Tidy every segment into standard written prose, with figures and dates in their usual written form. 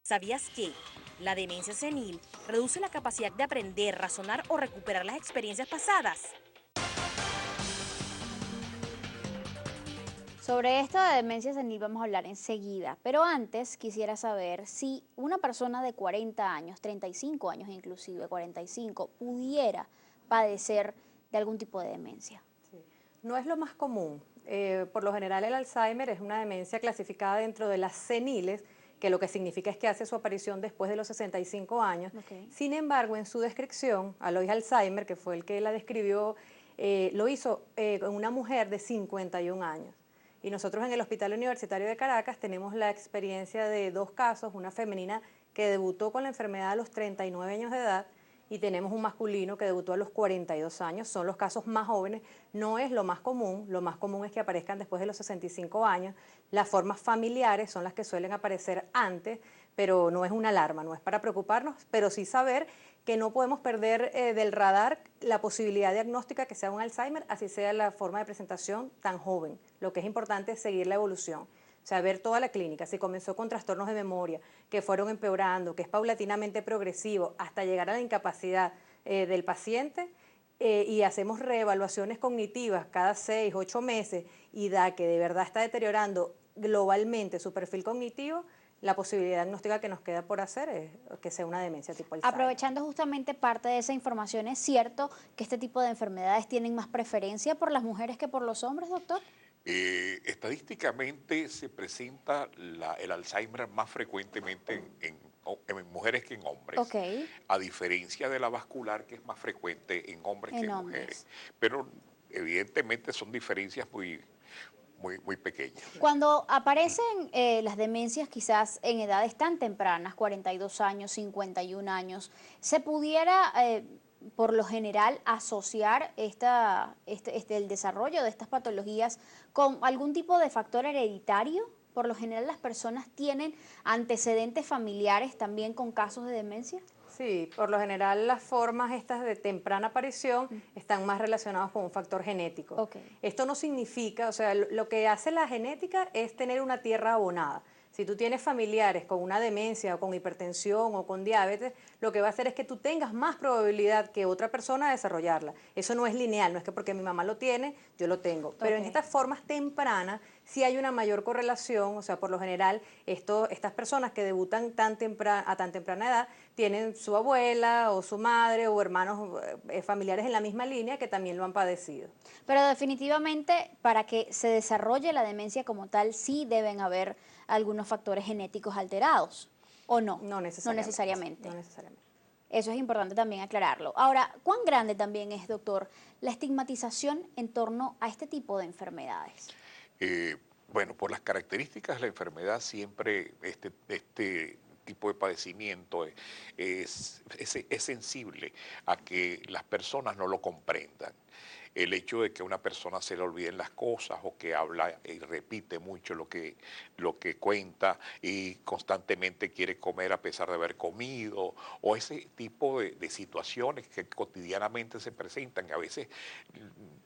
¿Sabías que la demencia senil reduce la capacidad de aprender, razonar o recuperar las experiencias pasadas? Sobre esto de demencia senil vamos a hablar enseguida, pero antes quisiera saber si una persona de 40 años, 35 años inclusive, 45, pudiera padecer de algún tipo de demencia. Sí. No es lo más común. Por lo general el Alzheimer es una demencia clasificada dentro de las seniles, que lo que significa es que hace su aparición después de los 65 años. Okay. Sin embargo, en su descripción, Alois Alzheimer, que fue el que la describió, lo hizo con una mujer de 51 años. Y nosotros en el Hospital Universitario de Caracas tenemos la experiencia de dos casos, una femenina que debutó con la enfermedad a los 39 años de edad y tenemos un masculino que debutó a los 42 años, son los casos más jóvenes, no es lo más común es que aparezcan después de los 65 años, las formas familiares son las que suelen aparecer antes, pero no es una alarma, no es para preocuparnos, pero sí saber que no podemos perder del radar la posibilidad diagnóstica que sea un Alzheimer, así sea la forma de presentación tan joven. Lo que es importante es seguir la evolución. O sea, ver toda la clínica, si comenzó con trastornos de memoria, que fueron empeorando, que es paulatinamente progresivo, hasta llegar a la incapacidad del paciente, y hacemos reevaluaciones cognitivas cada 6, 8 meses, y da que de verdad está deteriorando globalmente su perfil cognitivo, la posibilidad diagnóstica que nos queda por hacer es que sea una demencia tipo Alzheimer. Aprovechando justamente parte de esa información, ¿es cierto que este tipo de enfermedades tienen más preferencia por las mujeres que por los hombres, doctor? Estadísticamente se presenta el Alzheimer más frecuentemente en mujeres que en hombres, Ok, a diferencia de la vascular que es más frecuente en hombres que en en hombres. mujeres. Pero evidentemente son diferencias muy pequeñas. Cuando aparecen las demencias quizás en edades tan tempranas, 42 años, 51 años, ¿se pudiera por lo general asociar el desarrollo de estas patologías con algún tipo de factor hereditario? Por lo general las personas tienen antecedentes familiares también con casos de demencia. Sí, por lo general las formas estas de temprana aparición están más relacionadas con un factor genético. Ok. Esto no significa, o sea, lo que hace la genética es tener una tierra abonada. Si tú tienes familiares con una demencia o con hipertensión o con diabetes, lo que va a hacer es que tú tengas más probabilidad que otra persona de desarrollarla. Eso no es lineal, no es que porque mi mamá lo tiene, yo lo tengo. Pero en Ok. estas formas tempranas sí hay una mayor correlación, o sea, por lo general estas personas que debutan a tan temprana edad tienen su abuela o su madre o hermanos familiares en la misma línea que también lo han padecido. Pero definitivamente para que se desarrolle la demencia como tal, sí deben haber algunos factores genéticos alterados, ¿o no? No No necesariamente. necesariamente. No necesariamente. Eso es importante también aclararlo. Ahora, ¿cuán grande también es, doctor, la estigmatización en torno a este tipo de enfermedades? Eh, bueno, por las características de la enfermedad, siempre este tipo de padecimiento es sensible a que las personas no lo comprendan. El hecho de que a una persona se le olviden las cosas o que habla y repite mucho lo que cuenta y constantemente quiere comer a pesar de haber comido, o ese tipo de situaciones que cotidianamente se presentan, que a veces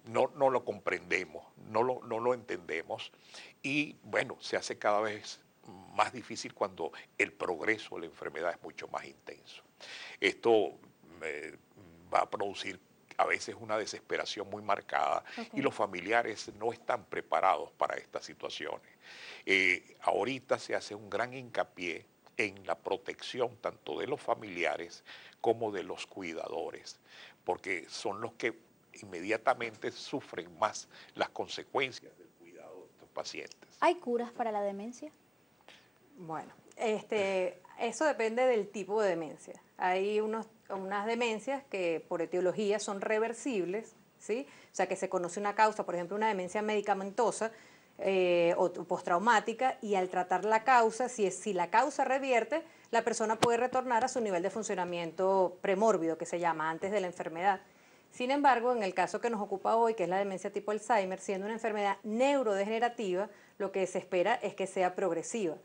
no lo comprendemos, no lo entendemos, y bueno, se hace cada vez más difícil cuando el progreso de la enfermedad es mucho más intenso. Esto eh, va a producir a veces una desesperación muy marcada y Ok. los familiares no están preparados para estas situaciones. Ahorita se hace un gran hincapié en la protección tanto de los familiares como de los cuidadores, porque son los que inmediatamente sufren más las consecuencias del cuidado de estos pacientes. ¿Hay curas para la demencia? Bueno, eso depende del tipo de demencia. Hay unas demencias que por etiología son reversibles, ¿sí? O sea, que se conoce una causa, por ejemplo, una demencia medicamentosa o postraumática, y al tratar la causa, si la causa revierte, la persona puede retornar a su nivel de funcionamiento premórbido, que se llama, antes de la enfermedad. Sin embargo, en el caso que nos ocupa hoy, que es la demencia tipo Alzheimer, siendo una enfermedad neurodegenerativa, lo que se espera es que sea progresiva.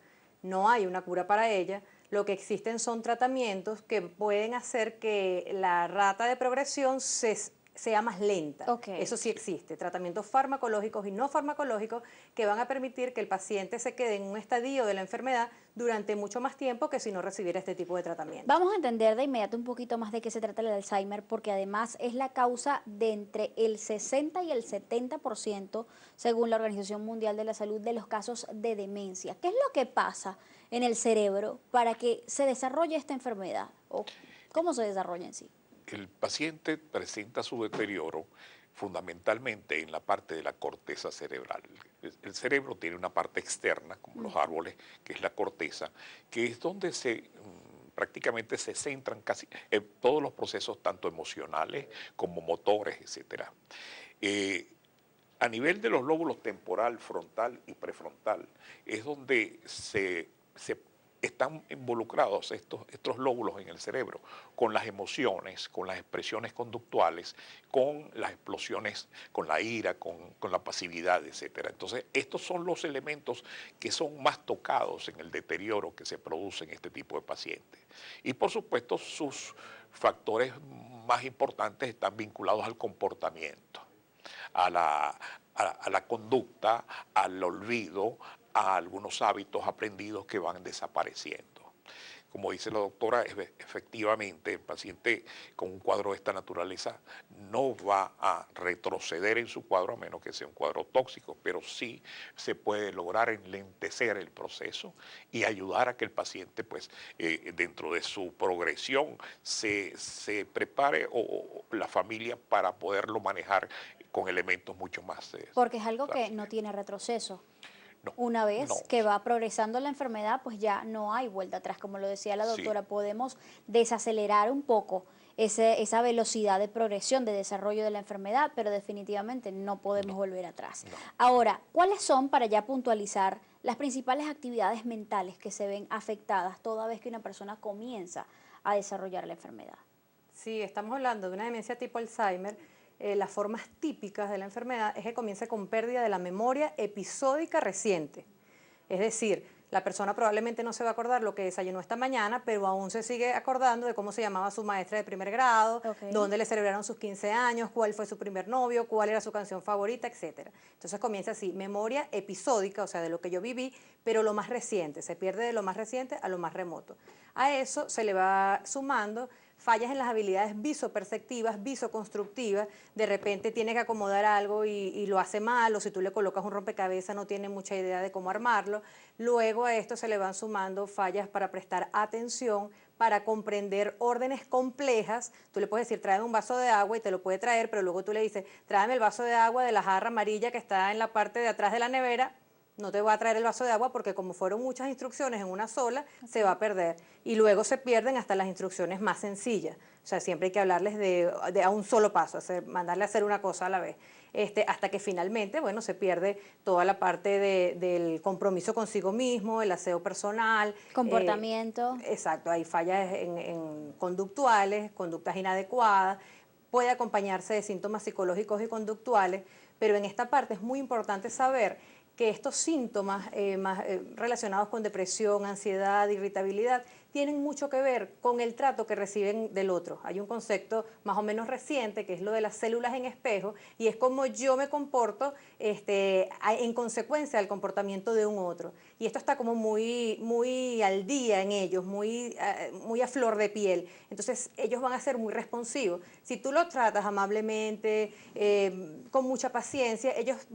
No hay una cura para ella, lo que existen son tratamientos que pueden hacer que la rata de progresión se sea más lenta. Ok. Eso sí existe, tratamientos farmacológicos y no farmacológicos que van a permitir que el paciente se quede en un estadio de la enfermedad durante mucho más tiempo que si no recibiera este tipo de tratamiento. Vamos a entender de inmediato un poquito más de qué se trata el Alzheimer, porque además es la causa de entre el 60 y el 70%, según la Organización Mundial de la Salud, de los casos de demencia. ¿Qué es lo que pasa en el cerebro para que se desarrolle esta enfermedad? ¿O cómo se desarrolla en sí? El paciente presenta su deterioro fundamentalmente en la parte de la corteza cerebral. El cerebro tiene una parte externa, como los árboles, que es la corteza, que es donde prácticamente se centran casi todos los procesos, tanto emocionales como motores, etc. A nivel de los lóbulos temporal, frontal y prefrontal, es donde se están involucrados estos lóbulos en el cerebro, con las emociones, con las expresiones conductuales, con las explosiones, con la ira, con la pasividad, etc. Entonces, estos son los elementos que son más tocados en el deterioro que se produce en este tipo de pacientes. Y por supuesto, sus factores más importantes están vinculados al comportamiento, a la conducta, al olvido, a algunos hábitos aprendidos que van desapareciendo. Como dice la doctora, efectivamente el paciente con un cuadro de esta naturaleza no va a retroceder en su cuadro a menos que sea un cuadro tóxico, pero sí se puede lograr enlentecer el proceso y ayudar a que el paciente, pues, dentro de su progresión se prepare o la familia para poderlo manejar con elementos mucho más Porque es algo que fáciles. no tiene retroceso. No, Una vez no. que va progresando la enfermedad, pues ya no hay vuelta atrás. Como lo decía la Sí. doctora, podemos desacelerar un poco esa velocidad de progresión, de desarrollo de la enfermedad, pero definitivamente no podemos volver atrás. No. Ahora, ¿cuáles son, para ya puntualizar, las principales actividades mentales que se ven afectadas toda vez que una persona comienza a desarrollar la enfermedad? Si estamos hablando de una demencia tipo Alzheimer, las formas típicas de la enfermedad es que comience con pérdida de la memoria episódica reciente. Es decir, la persona probablemente no se va a acordar lo que desayunó esta mañana, pero aún se sigue acordando de cómo se llamaba su maestra de primer grado, Ok. dónde le celebraron sus 15 años, cuál fue su primer novio, cuál era su canción favorita, etc. Entonces comienza así, memoria episódica, o sea, de lo que yo viví, pero lo más reciente, se pierde de lo más reciente a lo más remoto. A eso se le va sumando fallas en las habilidades visoperceptivas, visoconstructivas, de repente tiene que acomodar algo y lo hace mal, o si tú le colocas un rompecabezas no tiene mucha idea de cómo armarlo. Luego a esto se le van sumando fallas para prestar atención, para comprender órdenes complejas. Tú le puedes decir, tráeme un vaso de agua y te lo puede traer, pero luego tú le dices, tráeme el vaso de agua de la jarra amarilla que está en la parte de atrás de la nevera. No te va a traer el vaso de agua porque como fueron muchas instrucciones en una sola, se va a perder. Y luego se pierden hasta las instrucciones más sencillas. O sea, siempre hay que hablarles de a un solo paso, mandarle a hacer una cosa a la vez. Hasta que finalmente, bueno, se pierde toda la parte del compromiso consigo mismo, el aseo personal. Comportamiento. Exacto, hay fallas en conductuales, conductas inadecuadas. Puede acompañarse de síntomas psicológicos y conductuales, pero en esta parte es muy importante saber que estos síntomas relacionados con depresión, ansiedad, irritabilidad, tienen mucho que ver con el trato que reciben del otro. Hay un concepto más o menos reciente que es lo de las células en espejo y es como yo me comporto en consecuencia del comportamiento de un otro. Y esto está como muy al día en ellos, muy a flor de piel. Entonces ellos van a ser muy responsivos. Si tú los tratas amablemente, con mucha paciencia, ellos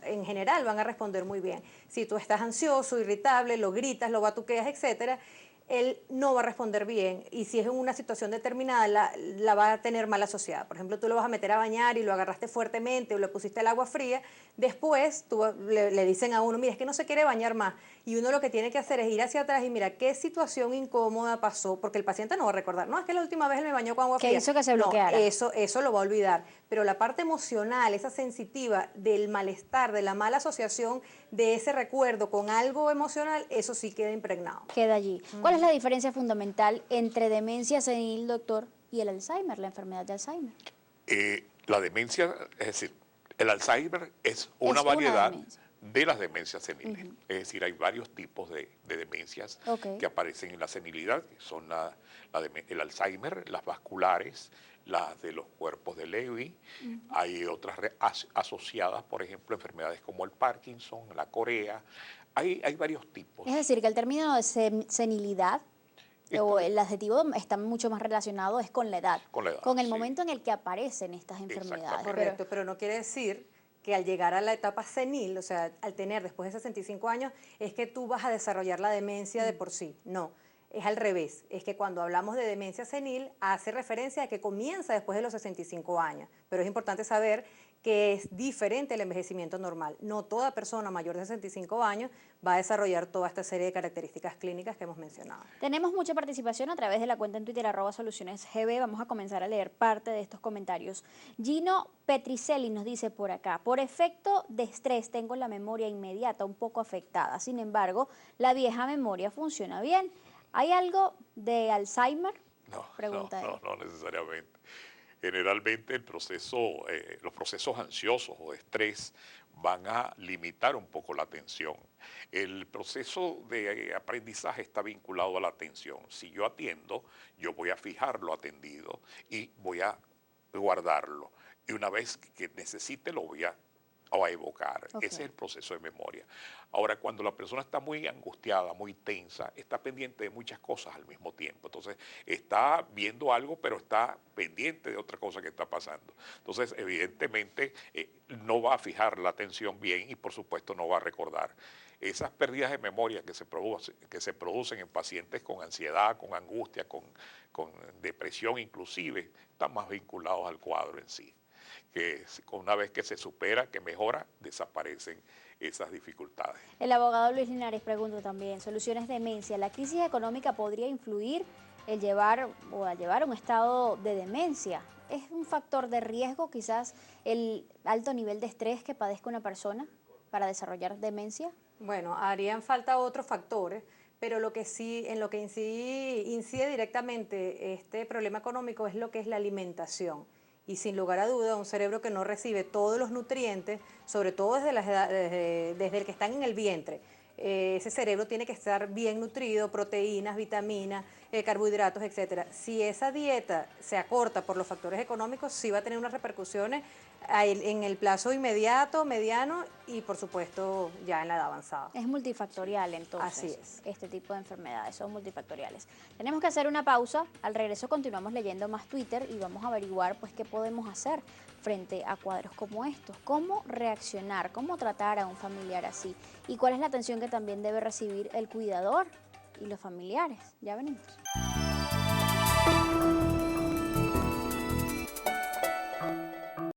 en general van a responder muy bien. Si tú estás ansioso, irritable, lo gritas, lo batuqueas, etcétera, él no va a responder bien y si es en una situación determinada la va a tener mal asociada. Por ejemplo, tú lo vas a meter a bañar y lo agarraste fuertemente o le pusiste el agua fría, después le dicen a uno, mira, es que no se quiere bañar más y uno lo que tiene que hacer es ir hacia atrás y mira qué situación incómoda pasó, porque el paciente no va a recordar, no, es que la última vez él me bañó con agua fría. ¿Qué hizo que se bloqueara? No, eso lo va a olvidar, pero la parte emocional, esa sensitiva del malestar, de la mala asociación de ese recuerdo con algo emocional, eso sí queda impregnado. Queda allí. ¿Cuál es la diferencia fundamental entre demencia senil, doctor, y el Alzheimer, la enfermedad de Alzheimer? La demencia, es decir, el Alzheimer es una variedad demencia. de las demencias seniles. Es decir, hay varios tipos de demencias Ok. que aparecen en la senilidad, que son el Alzheimer, las vasculares, las de los cuerpos de Levy, hay otras asociadas, por ejemplo, enfermedades como el Parkinson, la Corea, hay varios tipos. Es decir, que el término de senilidad o el adjetivo está mucho más relacionado es con la edad, con el sí. momento en el que aparecen estas enfermedades. Correcto, pero no quiere decir que al llegar a la etapa senil, o sea, al tener después de 65 años, es que tú vas a desarrollar la demencia de por sí. No, es al revés. Es que cuando hablamos de demencia senil, hace referencia a que comienza después de los 65 años. Pero es importante saber que es diferente el envejecimiento normal. No toda persona mayor de 65 años va a desarrollar toda esta serie de características clínicas que hemos mencionado. Tenemos mucha participación a través de la cuenta en Twitter @solucionesgb. Vamos a comenzar a leer parte de estos comentarios. Gino Petricelli nos dice por acá: por efecto de estrés tengo la memoria inmediata un poco afectada. Sin embargo, la vieja memoria funciona bien. ¿Hay algo de Alzheimer? No, Pregunta él. no necesariamente. Generalmente los procesos ansiosos o de estrés van a limitar un poco la atención. El proceso de aprendizaje está vinculado a la atención. Si yo atiendo, yo voy a fijar lo atendido y voy a guardarlo. Y una vez que necesite, lo voy a evocar. Okay. Ese es el proceso de memoria. Ahora, cuando la persona está muy angustiada, muy tensa, está pendiente de muchas cosas al mismo tiempo. Entonces, está viendo algo, pero está pendiente de otra cosa que está pasando. Entonces, evidentemente, no va a fijar la atención bien y, por supuesto, no va a recordar. Esas pérdidas de memoria que se producen en pacientes con ansiedad, con angustia, con depresión inclusive, están más vinculados al cuadro en sí. Que una vez que se supera, que mejora, desaparecen esas dificultades. El abogado Luis Linares pregunta también: soluciones de demencia. ¿La crisis económica podría influir a llevar un estado de demencia? ¿Es un factor de riesgo quizás el alto nivel de estrés que padezca una persona para desarrollar demencia? Bueno, harían falta otros factores, pero en lo que incide directamente este problema económico es lo que es la alimentación. Y sin lugar a duda, un cerebro que no recibe todos los nutrientes, sobre todo desde el que están en el vientre, ese cerebro tiene que estar bien nutrido, proteínas, vitaminas, carbohidratos, etcétera. Si esa dieta se acorta por los factores económicos, sí va a tener unas repercusiones en el plazo inmediato, mediano y, por supuesto, ya en la edad avanzada. Es multifactorial, entonces. Así es. Este tipo de enfermedades son multifactoriales. Tenemos que hacer una pausa. Al regreso continuamos leyendo más Twitter y vamos a averiguar pues qué podemos hacer frente a cuadros como estos. Cómo reaccionar, cómo tratar a un familiar así y cuál es la atención que también debe recibir el cuidador y los familiares. Ya venimos.